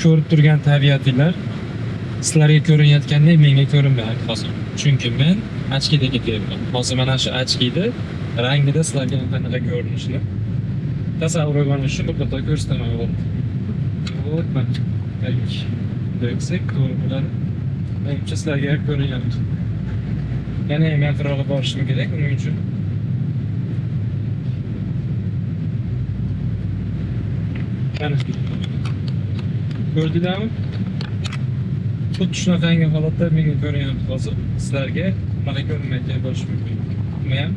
ko'rib turgan tabiatinglar sizlarga ko'rinayotgandek menga ko'rinmayapti hozir. Chunki men ochkida ketyapman. Hozir mana shu ochkida rangida sizlarga qanaqa ko'rinishini tasavvur qilishni bir qator ko'rsataman. Вот mana deksak to'g'ri bo'ladi. Menimcha sizlarga ko'rinyapti. Yana ham yaqinroq borishim kerak uning uchun. Ko'rdinglarmi? Xuddi shunaqangi holatda menga ko'rinyapti hozir. Sizlarga mana ko'rinmayotgan bo'lishi mumkin. Nima ham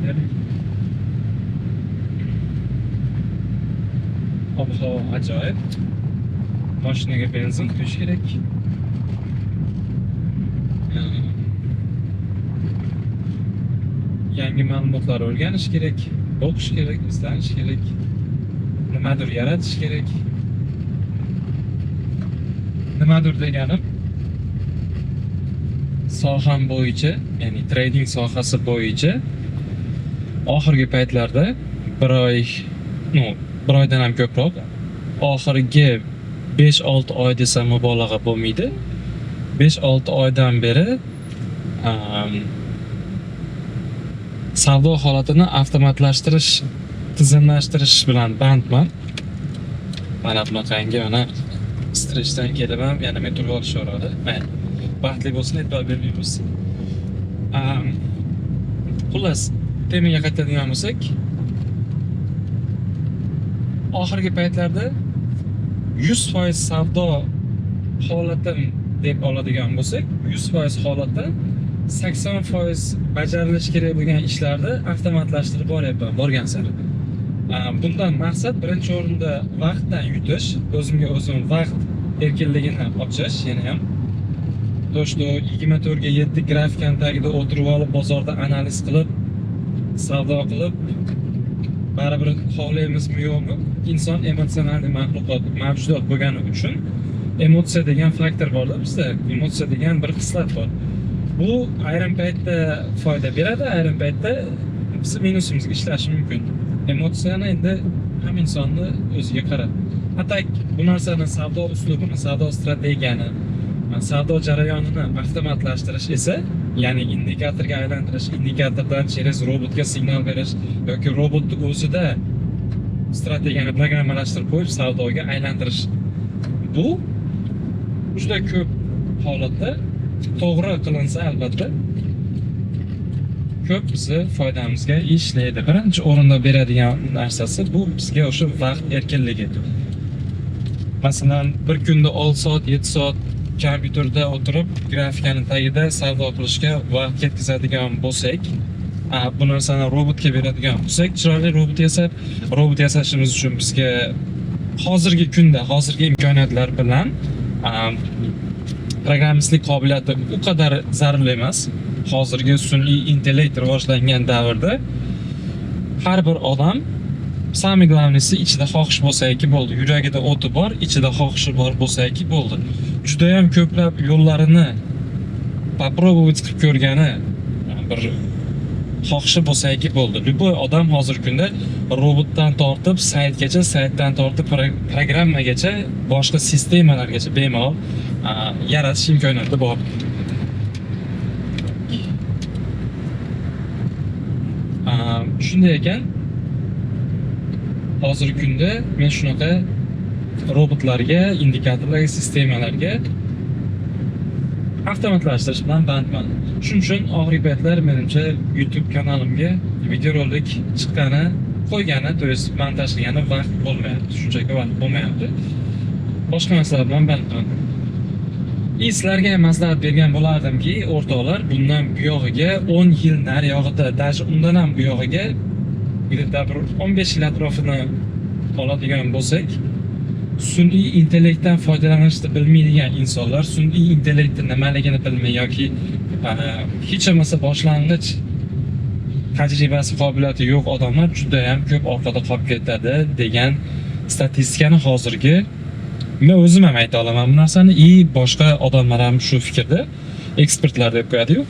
ob-havo ajoyib. Mashinaga benzin quyish kerak. Yangi ma'lumotlar o'rganish kerak, o'qish kerak, izlanish kerak, nimadir yaratish kerak. Nimadir deganim soham bo'yicha, ya'ni trading sohasi bo'yicha oxirgi paytlarda bir oydan ham ko'proq, oxirgi 5-6 oy desam mubolag'a bo'lmaydi. 5-6 oydan beri savdo holatini avtomatlashtirish, tizimlashtirish bilan bandman. Mana bunaqangi mana stressdan kelib ham yana metroga olishyoradi. Mayli. Baxtli bo'lsin, e'tibor bermaymiz. Xullas, temaga qaytadigan bo'lsak, oxirgi paytlarda 100% savdo holatim deb oladigan bo'lsak, 100% holatdan 80% bajarilishi kerak bo'lgan ishlarni avtomatlashtirib borgan sari. Bundan maqsad birinchi o'rinda vaqtdan yutish, o'zimga o'zim vaqt erkinligini ochish, yana ham do'shto 24 ga 7 grafikan tagida o'tirib olib bozorda analiz qilib, savdo qilib, baribir xohlaymizmi yo'qmi? Inson emotsional mavjudot bo'lgani uchun emotsiya degan faktor bor-da bizda, emotsiya degan bir xislat bor. Bu ayrim paytda foyda beradi, ayrim paytda bizni minusimizga ishlashi mumkin. Emotsiyani endi ham insonni o'ziga qarab. Hatto bu narsani savdo uslubini, savdo strategiyani, savdo jarayonini avtomatlashtirish esa, ya'ni indikatorga aylantirish, indikatordan через robotga signal berish yoki robotni o'zida strategiyani programmalashtirib qo'yib savdoga aylantirish. Bu juda ko'p holatda to'g'ri qilinsa albatta ko'p bizni foydamizga ishlaydi. Birinchi o'rinda beradigan narsasi bu bizga o'sha vaqt erkinligi. Masalan, bir kunda 6 soat, 7 soat kompyuterda o'tirib, grafikani tagida savdo qilishga vaqt ketkazadigan bo'lsak, bu narsani robotga beradigan bo'lsak, chiroyli robot yasashimiz uchun bizga hozirgi kunda, hozirgi imkoniyatlar bilan programmistlik qobiliyati u qadar zarur emas. Hozirgi sun'iy intellekt rivojlangan davrda har bir odam самый главныйsi ichida xohish bo'lsa-ki bo'ldi. Yuragida o'ti bor, ichida xohishi bor bo'lsa-ki bo'ldi. Juda ham ko'plab yo'llarini попробовать qilib ko'rgani bir xohishi bo'lsa-ki bo'ldi. Любой odam hozirgi kunda robotdan tortib saytgacha, saytdan tortib programmagacha, boshqa sistemalargacha bemalol yaratish imkoniyati bor. Shunday ekan, hozirgi kunda men shunaqa robotlarga, indikatorlarga, sistemalarga avtomatlashtirish bilan bandman. Shuning uchun oxirgi paytlar menimcha YouTube kanalimga videorolik chiqqani, qo'ygani, to есть montaj qilgani vaqt bo'lmayapti, shunchaki vaqt bo'lmayapti. Boshqa masalalar bilan bandman. Sizlarga maslahat bergan bo'lardimki, o'rtoqlar, bundan buyog'iga 10 yil nariyog'ida, даже undan ham buyog'iga bir 15 yil atrofini oladigan bo'lsak, sun'iy intellektdan foydalanishni bilmaydigan insonlar, sun'iy intellektning nimaligini bilmay yoki hech bo'lmasa boshlang'ich tajribasi, qobiliyati yo'q odamlar juda ham ko'p orqada qolib ketadi degan statistikani hozirgi men o'zim ham ayta olaman bu narsani, boshqa odamlar ham shu fikrda, ekspertlar deb qo'yadi-yu.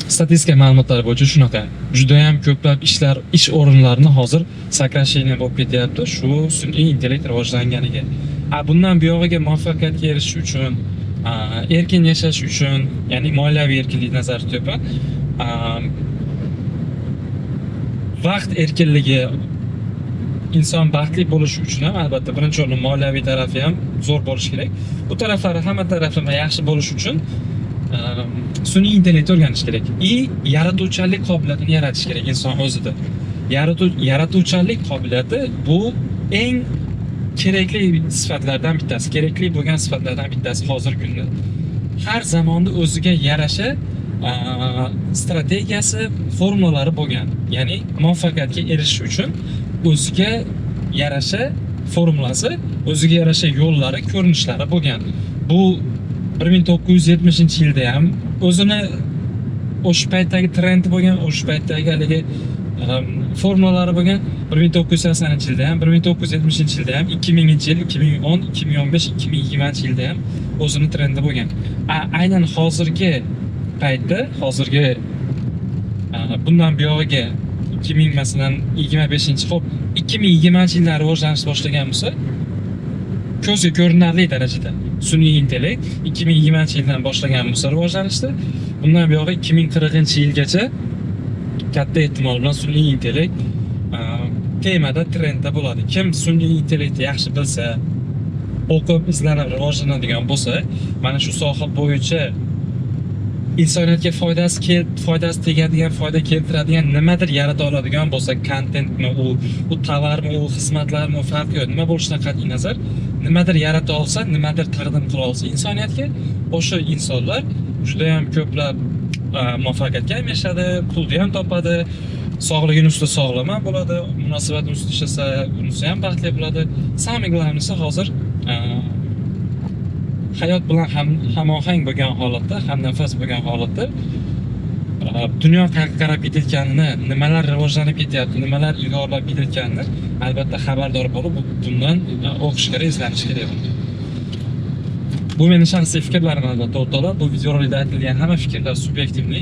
statistika ma'lumotlari bo'yicha shunaqa. Juda ham ko'plab ish o'rinlarini hozir сокращение bo'lib ketyapti shu sun'iy intellekt rivojlanganiga. Bundan buyog'iga muvaffaqiyatga erishish uchun, erkin yashash uchun, ya'ni moliyaviy erkinlik nazarda tutyapman. Vaqt erkinligi, inson baxtli bo'lishi uchun ham albatta birinchi o'rinda moliyaviy tarafi ham zo'r bo'lishi kerak. Bu taraflari hamma taraflama yaxshi bo'lishi uchun sun'iy intellekt o'rganish kerak. Yaratuvchanlik qobiliyatini yaratish kerak inson o'zida. Yaratuvchanlik qobiliyati bu eng kerakli sifatlardan bittasi, kerakli bo'lgan sifatlardan bittasi hozirgi kunda. Har zamonda o'ziga yarasha strategiyasi, formulalari bo'lgan. Ya'ni muvaffaqiyatga erishish uchun o'ziga yarasha formulasi, o'ziga yarasha yo'llari, ko'rinishlari bo'lgan. Bu 1970-yilda ham o'zini o'sha paytdagi trendi bo'lgan, o'sha paytdagi haligi formulalari bo'lgan. 1980-yilda ham, 1970-yilda ham, 2000-yil, 2010, 2015, 2020-yilda ham o'zini trendi bo'lgan. Aynan hozirgi paytda, hozirgi bundan buyog'iga 2000 masalan 25-xo'p 2020-yillar rivojlanishni boshlagan bo'lsa, ko'zga ko'rinarli darajada sun'iy intellekt 2020-yildan boshlagan bo'lsa rivojlanishdi. Bundan buyog'i 2040-yilgacha katta ehtimol bilan sun'iy intellekt temada, trendda bo'ladi. Kim sun'iy intellektni yaxshi bilsa, o'qib, izlanib rivojlanadigan bo'lsa, mana shu soha bo'yicha insoniyatga foydasi tegadigan, foyda keltiradigan nimadir yarata oladigan bo'lsa, kontentmi, u tovarmi, u xizmatlarmi, farqi yo'q. Nima bo'lishidan qat'iy nazar, nimadir yarata olsa, nimadir taqdim qila olsa insoniyatga, o'sha insonlar juda ham ko'plab muvaffaqiyatga ham erishadi, pulni ham topadi, sog'ligini ustida sog'lom ham bo'ladi, munosabatni ustida ishlasa, unisi ham baxtli bo'ladi. Samый главныйsi hozir hayot bilan hamohang bo'lgan holatda, hamnafas bo'lgan holatda dunyo qayerga qarab ketayotganini, nimalar rivojlanib ketyapti, nimalar ilg'orlab ketayotganini albatta xabardor bo'lib, bundan o'qish kerak, izlanish kerak. Bu meni shaxsiy fikrlarim albatta o'rtoqlar. Bu videorolikda aytilgan hamma fikrlar subyektivli.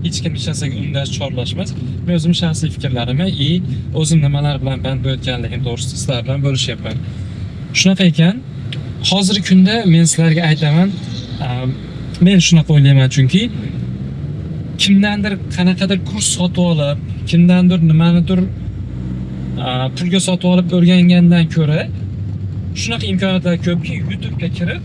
Hech kim hech narsaga undash chorlashmas. Men o'zim shaxsiy fikrlarimni o'zim nimalar bilan band bo'layotganligim to'g'risida sizlar bilan bo'lishyapman. Shunaqa ekan, hozirgi kunda men sizlarga aytaman, men shunaqa o'ylayman, chunki kimdandir qanaqadir kurs sotib olib, kimdandir nimanidir pulga sotib olib o'rgangandan ko'ra, shunaqa imkoniyatlar ko'pki, YouTube'ga kirib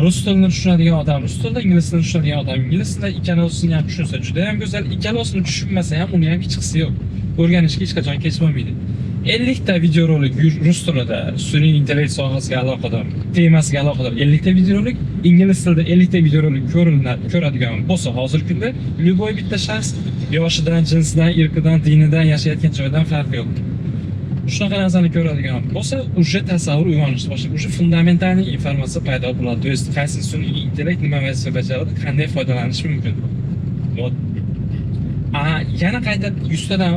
rus tilini tushunadigan odam rus tilida, ingliz tilini tushunadigan odam ingliz tilida, ikkalasini ham tushunsa juda ham go'zal, ikkalasini tushunmasa ham uni ham hech qisi yo'q. O'rganishga hech qachon kech bo'lmaydi. 50 ta videorolik rus tilida sun'iy intellekt sohasiga aloqador, temasiga aloqador 50 ta videorolik, ingliz tilida 50 ta videorolik ko'radigan bo'lsa, hozirgi kunda любой bitta shaxs yoshidan, jinsidan, irqidan, dinidan, yashayotgan joydan farqi yo'q. Shunaqa narsani ko'radigan bo'lsa, уже tasavvur uyg'onishni boshlaydi. Уже fundamentalniy informatsiya paydo bo'ladi. То есть qaysi sun'iy intellekt nima vazifa bajaradi, qanday foydalanish mumkin. Yana qayta 100 tadan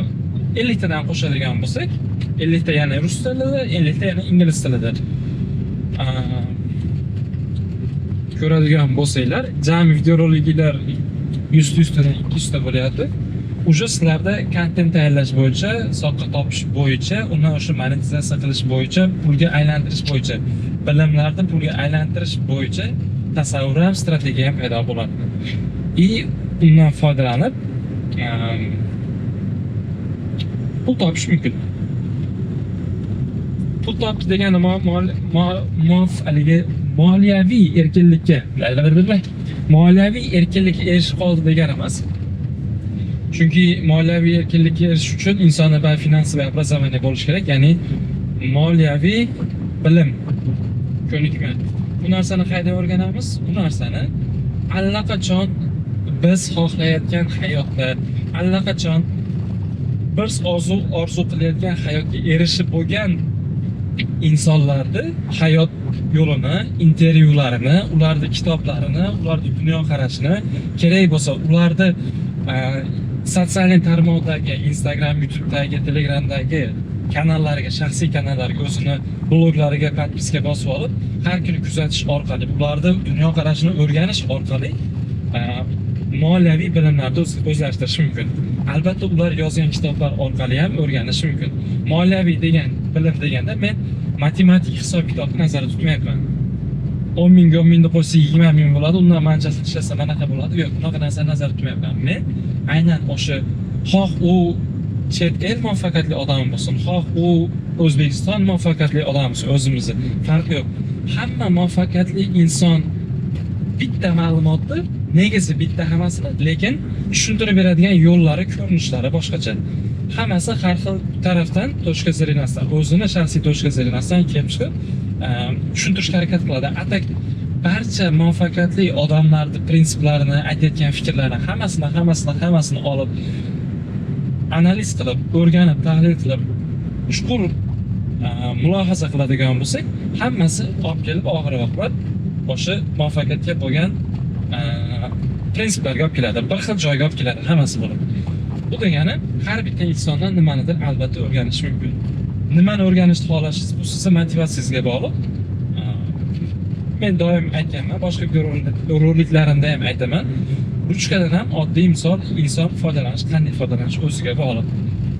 50 tadan qo'shadigan bo'lsak, 50 ta yana rus tilida, 50 ta yana ingliz tilida ko'radigan bo'lsanglar, jami videoroliklar 100 tadan 200 ta bo'lyapti. Уже sizlarda kontent tayyorlash bo'yicha, soqqa topish bo'yicha, uni o'sha monetizatsiya qilish bo'yicha, pulga aylantirish bo'yicha, bilimlarni pulga aylantirish bo'yicha tasavvur ham, strategiya ham paydo bo'ladi. Undan foydalanib pul topish mumkin. Pul topish degani moliyaviy erkinlikka erishib qoldi degani emas. Chunki moliyaviy erkinlikka erishish uchun insonlar finansiy obrazovaniya bo'lishi kerak, ya'ni moliyaviy bilim, ko'nikma. Bu narsani qayerda o'rganamiz? Bu narsani allaqachon biz xohlayotgan hayotda, allaqachon biz orzu qilayotgan hayotga erishib bo'lgan insonlarni hayot yo'lini, intervyularini, ularni kitoblarini, ularni dunyoqarashini, kerak bo'lsa ularni sotsial tarmoqdagi, Instagram, YouTube'dagi, Telegramdagi kanallariga, shaxsiy kanallariga, o'zini bloglariga podpiska bosib olib, har kuni kuzatish orqali, ularni dunyoqarashini o'rganish orqali moliyaviy bilimlarni o'zlashtirishi mumkin. Albatta ular yozgan kitoblar orqali ham o'rganish mumkin. Moliyaviy degan bilim deganda men matematik hisob-kitobni nazarda tutmayapman. 10 ming qo'ysa 20 ming bo'ladi, undan manchasi ishlasa qanaqa bo'ladi? Yo'q, bunaqa narsani nazarda tutmayapman. Men aynan o'sha xoh u chet el muvaffaqiyatli odam bo'lsin, xoh u O'zbekiston muvaffaqiyatli odam bo'lsin, o'zimizni farqi yo'q. Hamma muvaffaqiyatli inson bitta ma'lumotni negasi bitta hammasini, lekin tushuntirib beradigan yo'llari, ko'rinishlari boshqacha. Hammasi har xil tarafdan точка зрениyadan, o'zini shaxsiy точка зрениyadan kelib chiqib tushuntirishga harakat qiladi. Atak barcha muvaffaqiyatli odamlarning prinsiplarini, aytayotgan fikrlarini hammasini olib analiz qilib, o'rganib, tahlil qilib, chuqur mulohaza qiladigan bo'lsak, hammasi olib kelib oxir-oqibat o'sha muvaffaqiyatga bo'lgan prinsiplarga olib keladi, bir xil joyga olib keladi hammasi bo'lib. Bu degani har bitta insondan nimanidir albatta o'rganish mumkin. Nimani o'rganishni xohlashingiz bu sizning motivatsiyangizga bog'liq. Men doim aytganman, boshqa ro'liklarimda ham aytaman. Ruchkadan ham oddiy misol inson foydalanish, qanday foydalanish o'ziga bog'liq.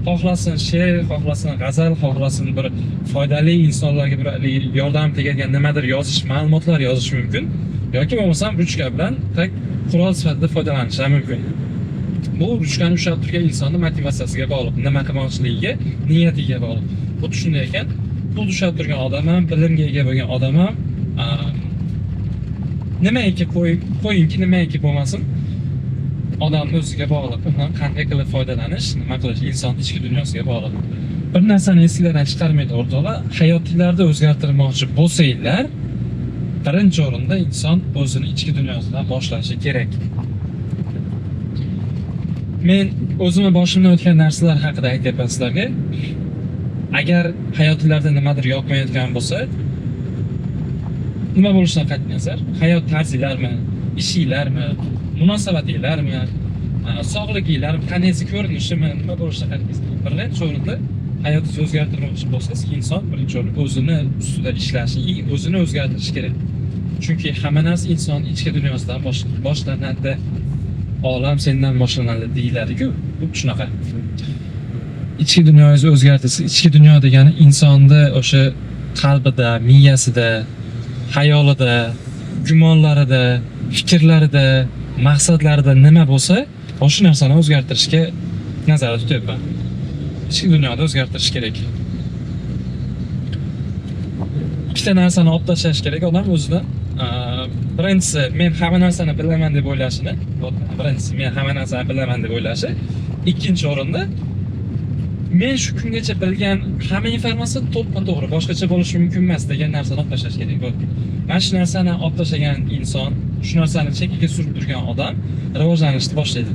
Xohlasin she'r, xohlasin g'azal, xohlasin bir foydali insonlarga bir yordam tegadigan nimadir yozish, ma'lumotlar yozish mumkin. Yoki bo'lmasam ruchka bilan tak qurol sifatida foydalanish ham mumkin. Bu ruchkani ushlab turgan insonning motivatsiyasiga bog'liq, nima qilmoqchiligiga, niyatiga bog'liq. Bu shunday ekan, pul ushlab turgan odam ham, bilimga ega bo'lgan odam ham nimaiki qo'yingki, nimaiki bo'lmasin, odamning o'ziga bog'liq. Undan qanday qilib foydalanish, nima qilish inson ichki dunyosiga bog'liq. Bir narsani esingizdan chiqarmaydi o'rtoqlar, hayotingizda o'zgartirmoqchi bo'lsanglar, birinchi o'rinda inson o'zini ichki dunyosidan boshlashi kerak. Men o'zimning boshimdan o'tgan narsalar haqida aytyapman sizlarga. Agar hayotingizda nimadir yoqmayotgan bo'lsa, nima bo'lishidan qat'iy nazar, hayot tarzingizlarmi, ishingizlarmi, munosabatingizlarmi, sog'ligingizlarmi, qanday ko'rinishimi, nima bo'lishidan qat'iy nazar, birinchi o'rinda hayotingizni o'zgartirmoqchi bo'lsangiz, inson birinchi o'rinda o'zini ustida ishlashi, o'zini o'zgartirishi kerak. Chunki hamma narsa inson ichki dunyosidan boshlanadi. Olam sendan boshlanadi deyiladi-ku, bu shunaqa. Ichki dunyoyingizni o'zgartirsiz, ichki dunyo degani insonni o'sha qalbida, miyasida, hayolida, gumonlarida, fikrlarida, maqsadlarida nima bo'lsa, o'sha narsani o'zgartirishga nazarda tutyapman. Ichki dunyoda o'zgartirish kerak. Ikkita narsani olib tashlash kerak odam o'zidan. Birinchisi, men hamma narsani bilaman deb o'ylashini, o'ylashi. Ikkinchi o'rinda, men shu kungacha bilgan hamma informatsiya to'g'ri, boshqacha bo'lishi mumkin emas degan narsani olib tashlash kerak. Mana shu narsani olib tashlagan inson, shu narsani chekiga surib turgan odam rivojlanishni boshlaydi.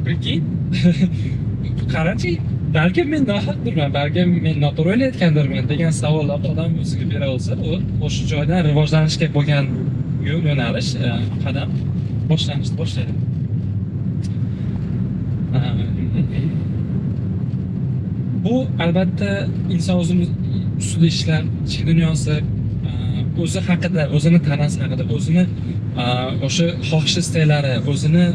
Balki qarachi, balki men nohaqdirman, balki men noto'g'ri o'ylayotgandirman degan savollar odam o'ziga bera olsa, u o'sha joydan rivojlanishga bo'lgan yo'nalish, qadam boshlanishni boshlaydi. Bu albatta inson o'zini ustida ishlar, ichki dunyosi, o'zi haqida, o'zini tanasi haqida, o'zini o'sha xohish-istaklari, o'zini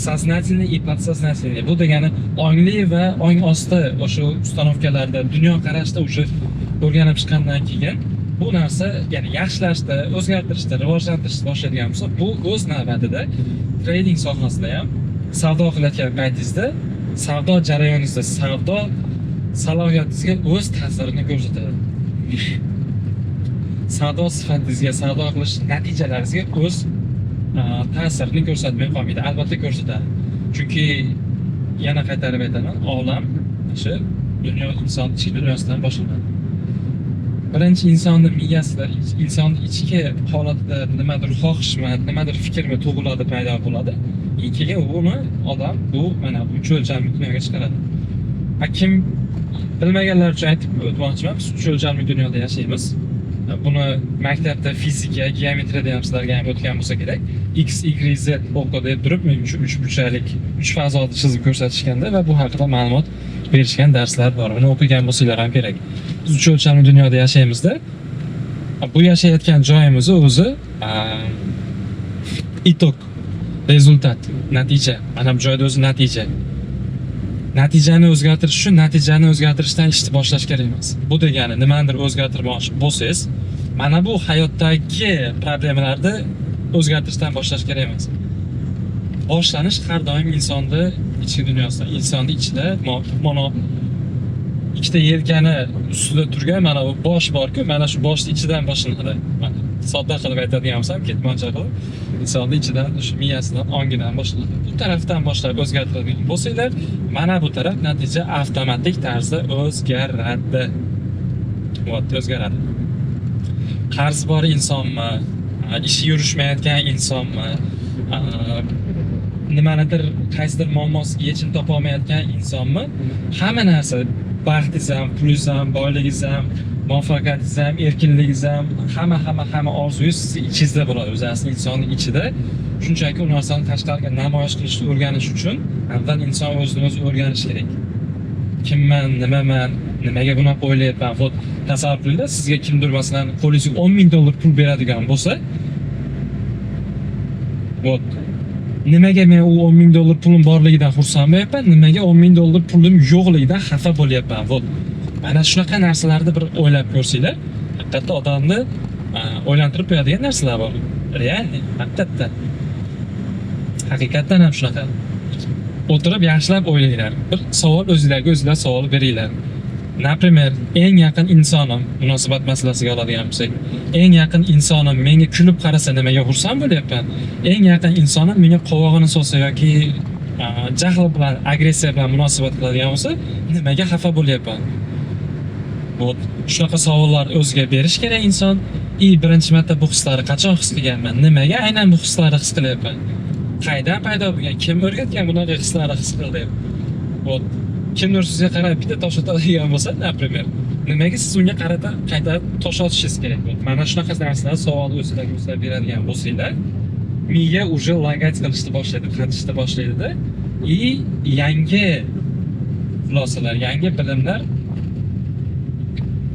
сознательный и подсознательный. Bu degani ongli va ong osti o'sha ustanovkalarda, dunyo qarashda o'sha o'rganib chiqqandan keyin bu narsa, ya'ni yaxshilashda, o'zgartirishda, rivojlantirishni boshlaydigan bo'lsa, bu o'z navbatida trading sohasida ham savdo qilayotgan paytingizda, savdo jarayoningizda, savdo salohiyatingizga o'z ta'sirini ko'rsatadi. Savdo sifatingizga, savdo qilish natijalaringizga o'z ta'sirini ko'rsatmay qolmaydi, albatta ko'rsatadi. Chunki yana qaytarib aytaman, olam o'sha dunyo inson ichki dunyosidan boshlanadi. Birinchi insonning miyasida, insonning ichki holatida nimadir xohishmi, nimadir fikrmi tug'iladi, paydo bo'ladi. Keyin uni odam bu mana bu cho'lchanli dunyoga chiqaradi. Kim bilmaganlar uchun aytib o'tmoqchiman, biz cho'lchanli dunyoda yashaymiz. Buni maktabda fizika, geometriyada ham sizlarga ham o'tgan bo'lsa kerak. X, Y, Z o'qi deb turib, men uchun 3 burchalik, 3 fazoni chizib ko'rsatishganda va bu haqida ma'lumot berishgan darslar bor. Buni o'qigan bo'lsanglar ham kerak. Biz 3 o'lchamli dunyoda yashaymizda, bu yashayotgan joyimiz o'zi itok, rezultat, natija. Mana bu joyda o'zi natija. Natijani o'zgartirish uchun natijani o'zgartirishdan ishni boshlash kerak emas. Bu degani nimanidir o'zgartirmoqchi bo'lsangiz, mana bu hayotdagi problemalarni o'zgartirishdan boshlash kerak emas. Boshlanish har doim insonni ichki dunyosida, insonni ichida mana ikkita yelkani ustida turgan mana bu bosh bor-ku, mana shu boshning ichidan boshlanadi. Mana sodda qilib aytadigan bo'lsam, ketmoncha qilib, insonni ichidan, shu miyasidan, ongidan boshlanadi. Bu tarafdan boshlab o'zgartiradigan bo'lsanglar, mana bu taraf natija avtomatik tarzda o'zgaradi. O'zgaradi. Qarz bor insonmi, ishi yurishmayotgan insonmi, nimanidir qaysidir muammosiga yechim topa olmayotgan insonmi, hamma narsa, baxtingiz ham, pulingiz ham, boyligingiz ham, muvaffaqiyatingiz ham, erkinligingiz ham, hamma orzungiz sizni ichingizda bo'ladi, o'zingiz insonning ichida. Shunchaki u narsani tashqariga namoyish qilishni o'rganish uchun avval inson o'zini o'zi o'rganishi kerak. Kimman, nimaman, nimaga bunaqa o'ylayapman? Vot tasavvur qilinglar, sizga kimdir masalan qo'lingizga $10,000 pul beradigan bo'lsa, vot nimaga men u $10,000 pulim borligidan xursand bo'lyapman, nimaga $10,000 pulim yo'qligidan xafa bo'lyapman. Vot mana shunaqa narsalarni bir o'ylab ko'rsanglar, haqiqatda odamni o'ylantirib qo'yadigan narsalar bor. Realniy, haqiqatdan ham shunaqa. O'tirib yaxshilab o'ylanglar. Bir savol o'zingizlarga savol beringlar. Например, eng yaqin insonim munosabat masalasiga oladigan bo'lsak, eng yaqin insonim menga kulib qarasa nimaga xursand bo'lyapman? Eng yaqin insonim menga qovog'ini solsa yoki jahl bilan, agressiya bilan munosabat qiladigan bo'lsa, nimaga xafa bo'lyapman? Bu shunaqa savollar o'ziga berish kerak inson. Birinchi marta bu hislarni qachon his qilganman? Nimaga aynan bu hislarni his qilyapman? Qaydan paydo bo'lgan? Kim o'rgatgan bunaqa hislarni his qil deb? Vot kimdir sizga qarab bitta tosh otadigan bo'lsa, например, nimaga siz unga qarata qayta tosh otishingiz kerak? Mana shunaqa narsalar savol o'zingizlarga o'zingizlar beradigan bo'lsanglar, miya уже langat qilishni boshlaydi, qatishni boshlaydi-da, yangi xulosalar, yangi bilimlar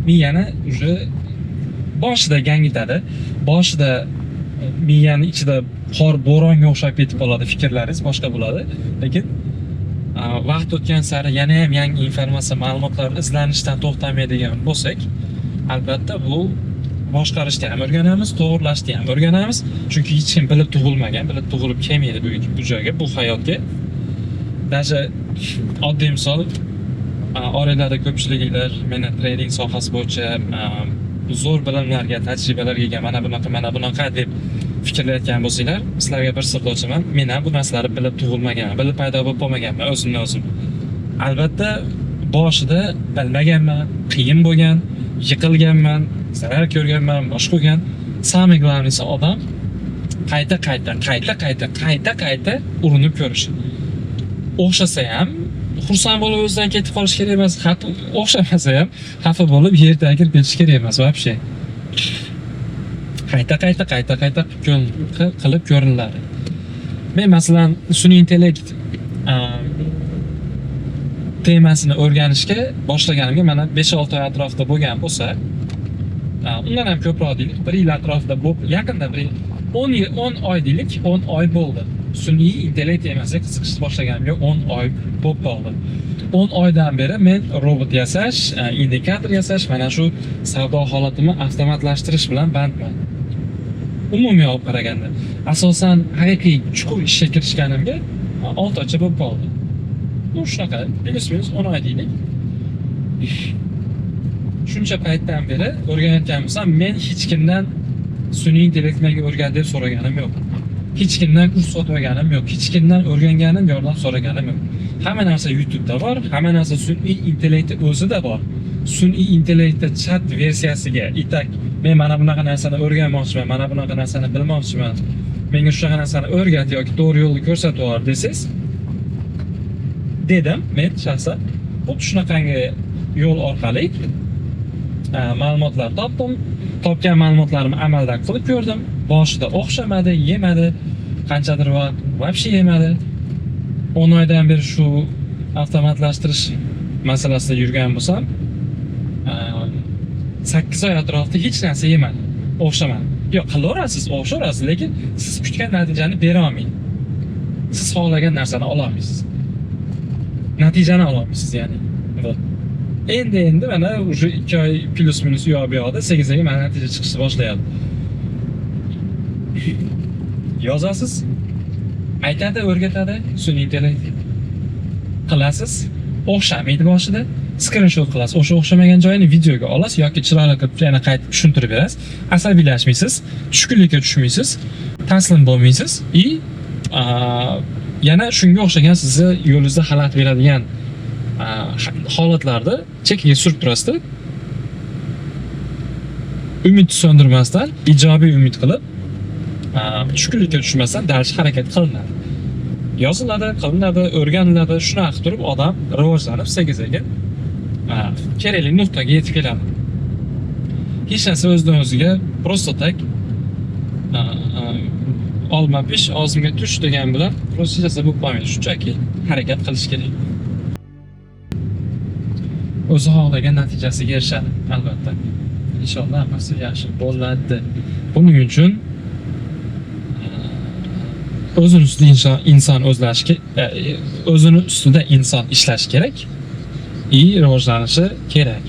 miyani уже boshida gangitadi. Boshida miyani ichida qor bo'ronga o'xshab ketib qoladi, fikrlaringiz boshqa bo'ladi. Lekin vaqt o'tgan sari yana ham yangi informatsiya, ma'lumotlar izlanishdan to'xtamaydigan bo'lsak, albatta bu boshqarishni ham o'rganamiz, to'g'rilashni ham o'rganamiz. Chunki hech kim bilib tug'ilmagan, bilib tug'ilib kelmaydi bu joyga, bu hayotga. Даже oddiy misol, oranglarda ko'pchiliklar meni trading sohasi bo'yicha zo'r bilimlarga, tajribalarga ega, mana bunaqa deb fikrlayotgan bo'lsanglar, sizlarga bir sir ochaman, men ham bu narsalarni bilib tug'ilmaganman, bilib paydo bo'lib qolmaganman o'zimni o'zim. Albatta boshida bilmaganman, qiyin bo'lgan, yiqilganman, zarar ko'rganman, bosh qo'ygan. Самый главныйsi odam qayta urinib ko'rish. O'xshasa ham xursand bo'lib o'zidan ketib qolish kerak emas, hatto o'xshamasa ham xafa bo'lib yerdan kirib ketish kerak emas, вообще. Qayta qilib ko'riniladi. Men masalan sun'iy intellekt temasini o'rganishga boshlaganimga mana 5-6 oy atrofida bo'lgan bo'lsa, undan ham ko'proq deylik, 1 yil atrofida yaqinda 10 oy deylik, 10 oy bo'ldi. Sun'iy intellekt temasiga qiziqishni boshlaganimga 10 oy bo'lib qoldi. 10 oydan beri men robot yasash, indikator yasash, mana shu savdo holatini avtomatlashtirish bilan bandman. Umumiy olib qaraganda, asosan haqiqiy chuqur ishga kirishganimga 6 oycha bo'lib qoldi. Bu shunaqa, plus 10 oy deylik. Shuncha paytdan beri o'rganayotgan bo'lsam, men hech kimdan sun'iy intellektni o'rgan deb so'raganim yo'q. Hech kimdan kurs sotib olganim yo'q, hech kimdan o'rganganim, yordam so'raganim yo'q. Hamma narsa YouTube'da bor, hamma narsa sun'iy intellektda o'zida bor. Sun'iy intellektda chat versiyasiga men mana bunaqa narsani o'rganmoqchiman, mana bunaqa narsani bilmoqchiman, menga shunaqa narsani o'rgat yoki to'g'ri yo'lni ko'rsatib ber desangiz, dedim men shaxsan, xuddi shunaqangi yo'l orqali ma'lumotlar topdim. Topgan ma'lumotlarimni amalda qilib ko'rdim. Boshida o'xshamadi, yemadi, qanchadir vaqt вообще yemadi. 10 oydan beri shu avtomatlashtirish masalasida yurgan bo'lsam, 8 oy atrofida hech narsa yemadi, o'xshamadi. Yo'q, qilaverasiz, o'xshaverasiz, lekin siz kutgan natijani bera olmaydi. Siz xohlagan narsani ola olmaysiz. Natijani ola olmaysiz ya'ni. Вот. Endi mana уже 2 oy plus minus u yoq bu yoqda sekin mana natija chiqishni boshlayapti. Yozasiz, aytadi, o'rgatadi, sun'iy intellekt. Qilasiz, o'xshamaydi boshida, skrinshot qilasiz. O'sha o'xshamagan joyini videoga olasiz yoki chiroyli qilib yana qaytib tushuntirib berasiz. Asabiylashmaysiz, tushkunlikka tushmaysiz, taslim bo'lmaysiz yana shunga o'xshagan sizni yo'lingizda xalaqit beradigan holatlarda chekkaga surib turasizda. Umid so'ndirmasdan, ijobiy umid qilib, tushkunlikka tushmasdan darsh harakat qilinadi. Yoziladi, qilinadi, o'rganiladi, shunaqa qilib turib odam rivojlanib sekin kerakli nuqtaga yetib keladi. Hech narsa o'zidan o'ziga просто tak olma pish, og'zimga tush degan bilan просто hech narsa bo'lib qolmaydi. Shunchaki harakat qilish kerak. O'zi xohlagan natijasiga erishadi, albatta. Inshaalloh hammasi yaxshi bo'ladi. Buning uchun o'zini ustida inson o'zlashi o'zini ustida inson ishlashi kerak. Rivojlanishi kerak.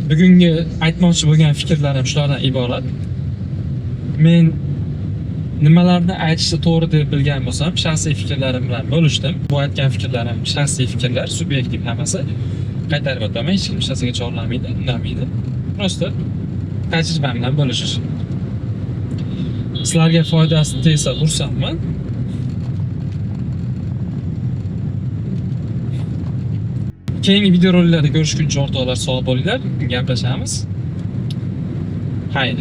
Bugungi aytmoqchi bo'lgan fikrlarim shulardan iborat. Men nimalarni aytishni to'g'ri deb bilgan bo'lsam, shaxsiy fikrlarim bilan bo'lishdim. Bu aytgan fikrlarim shaxsiy fikrlar, subyektiv hammasi. Qaytarib o'taman, hech kim hech narsaga chorlamaydi, undamaydi. Prosta tajribam bilan bo'lishish. Sizlarga foydasi tegsa xursandman. Keyingi videoroliklarda ko'rishguncha o'rtoqlar, sog' bo'linglar, gaplashamiz. Hayr.